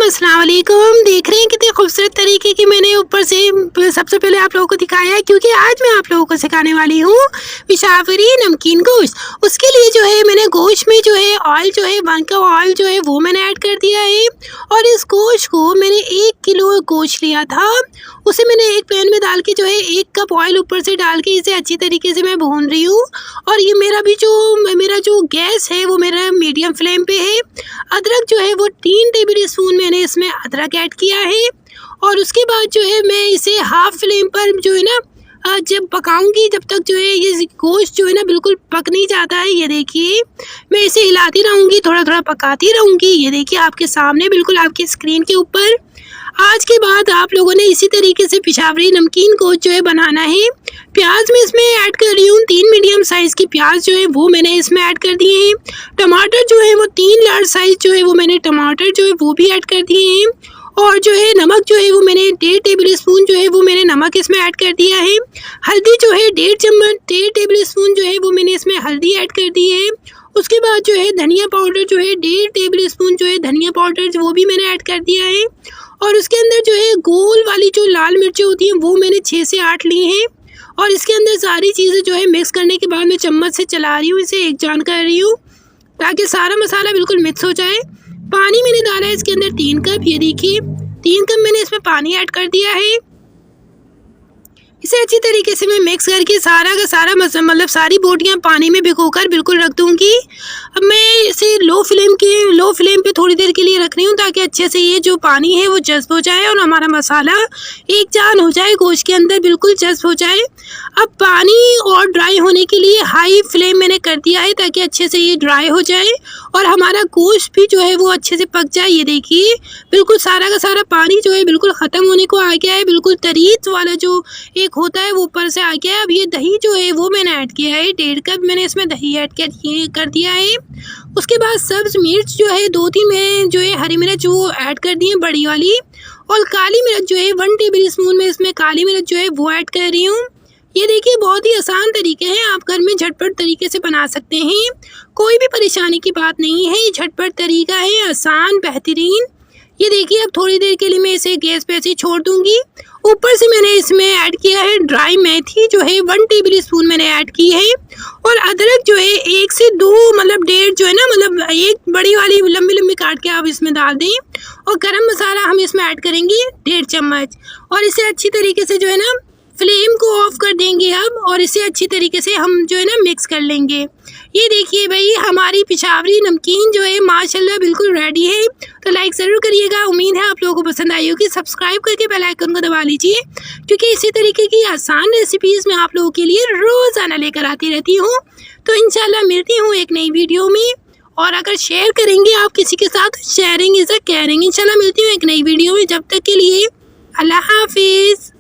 अस्सलाम वालेकुम। देख रहे हैं कितने खूबसूरत तरीके की मैंने ऊपर से सबसे पहले आप लोगों को दिखाया है, क्योंकि आज मैं आप लोगों को सिखाने वाली हूँ पेशावरी नमकीन गोश्त। उसके लिए जो है मैंने गोश्त में जो है ऑयल जो है वन का ऑयल जो है वो मैंने ऐड कर दिया है। और इस गोश्त को मैंने 1 किलो गोश्त लिया था, उसे मैंने एक पैन में डाल के जो है 1 कप ऑयल ऊपर से डाल के इसे अच्छी तरीके से मैं भून रही हूँ। और ये मेरा जो गैस है वो मेरा मीडियम फ्लेम पे है। अदरक जो है वो 3 टेबल स्पून मैंने इसमें अदरक ऐड किया है। और उसके बाद जो है मैं इसे हाफ फ्लेम पर जो है ना जब पकाऊंगी, जब तक जो है ये गोश्त जो है ना बिल्कुल पक नहीं जाता है। ये देखिए मैं इसे हिलाती रहूँगी, थोड़ा थोड़ा पकाती रहूँगी। ये देखिए आपके सामने बिल्कुल आपकी स्क्रीन के ऊपर। आज के बाद आप लोगों ने इसी तरीके से पेशावरी नमकीन गोश्त जो है बनाना है। प्याज में इसमें ऐड कर रही हूँ 3 मीडियम साइज़ की प्याज जो है वो मैंने इसमें ऐड कर दिए हैं। टमाटर जो है वो 3 लार्ज साइज़ जो है वो मैंने टमाटर जो है वो भी ऐड कर दिए हैं। और जो है नमक जो है वो मैंने 1.5 टेबल स्पून जो है वो मैंने नमक इसमें ऐड कर दिया है। हल्दी जो है 1.5 टेबल स्पून जो है वो मैंने इसमें हल्दी ऐड कर दी है। उसके बाद जो है धनिया पाउडर जो है 1.5 टेबल स्पून जो है धनिया पाउडर वो भी मैंने ऐड कर दिया है। और उसके अंदर जो है गोल वाली जो लाल मिर्चें होती हैं वो मैंने 6 से 8 ली हैं। और इसके अंदर सारी चीज़ें जो है मिक्स करने के बाद मैं चम्मच से चला रही हूँ, इसे एक जान कर रही हूँ ताकि सारा मसाला बिल्कुल मिक्स हो जाए। पानी मैंने डाला है इसके अंदर 3 कप। ये देखिए 3 कप मैंने इसमें पानी ऐड कर दिया है। इसे अच्छी तरीके से मैं मिक्स करके सारा का सारा मतलब सारी बोटियाँ पानी में भिगोकर बिल्कुल रख दूँगी। अब मैं इसे लो फ्लेम पे थोड़ी देर के लिए रख रही हूँ ताकि अच्छे से ये जो पानी है वो जज़्ब हो जाए और हमारा मसाला एक जान हो जाए, गोश्त के अंदर बिल्कुल जज़्ब हो जाए। अब पानी और ड्राई होने के लिए हाई फ्लेम मैंने कर दिया है ताकि अच्छे से ये ड्राई हो जाए और हमारा गोश्त भी जो है वो अच्छे से पक जाए। ये देखिए बिल्कुल सारा का सारा पानी जो है बिल्कुल ख़त्म होने को आ गया है। बिल्कुल तरीत वाला जो एक होता है वो ऊपर से आ गया है। अब ये दही जो है वो मैंने ऐड किया है, 1.5 कप मैंने इसमें दही ऐड कर दिया है। उसके बाद सब्ज़ मिर्च जो है 2-3 मैंने जो है हरी मिर्च वो ऐड कर दी है बड़ी वाली। और काली मिर्च जो है 1 टेबल स्पून में इसमें काली मिर्च जो है वो ऐड कर रही हूँ। ये देखिए बहुत ही आसान तरीके हैं, आप घर में झटपट तरीके से बना सकते हैं, कोई भी परेशानी की बात नहीं है। ये झटपट तरीका है, आसान बेहतरीन। ये देखिए अब थोड़ी देर के लिए मैं इसे गैस पे ऐसे छोड़ दूंगी। ऊपर से मैंने इसमें ऐड किया है ड्राई मेथी जो है 1 टेबल स्पून मैंने ऐड की है। और अदरक जो है 1 से 2 मतलब 1.5 जो है ना मतलब एक बड़ी वाली लंबी लंबी काट के आप इसमें डाल दें। और गरम मसाला हम इसमें ऐड करेंगे 1.5 चम्मच। और इसे अच्छी तरीके से जो है ना फ्लेम को ऑफ कर देंगे अब, और इसे अच्छी तरीके से हम जो है ना मिक्स कर लेंगे। ये देखिए भाई हमारी पेशावरी नमकीन जो है माशाल्लाह बिल्कुल रेडी है। तो लाइक ज़रूर करिएगा, उम्मीद है आप लोगों को पसंद आई होगी। सब्सक्राइब करके बेल आइकन को दबा लीजिए, क्योंकि इसी तरीके की आसान रेसिपीज़ मैं आप लोगों के लिए रोज़ाना लेकर आती रहती हूँ। तो इंशाल्लाह मिलती हूँ एक नई वीडियो में। और अगर शेयर करेंगे आप किसी के साथ, शेयरिंग इज़ अ केयरिंग। इंशाल्लाह मिलती हूँ एक नई वीडियो में। जब तक के लिए अल्लाह हाफिज़।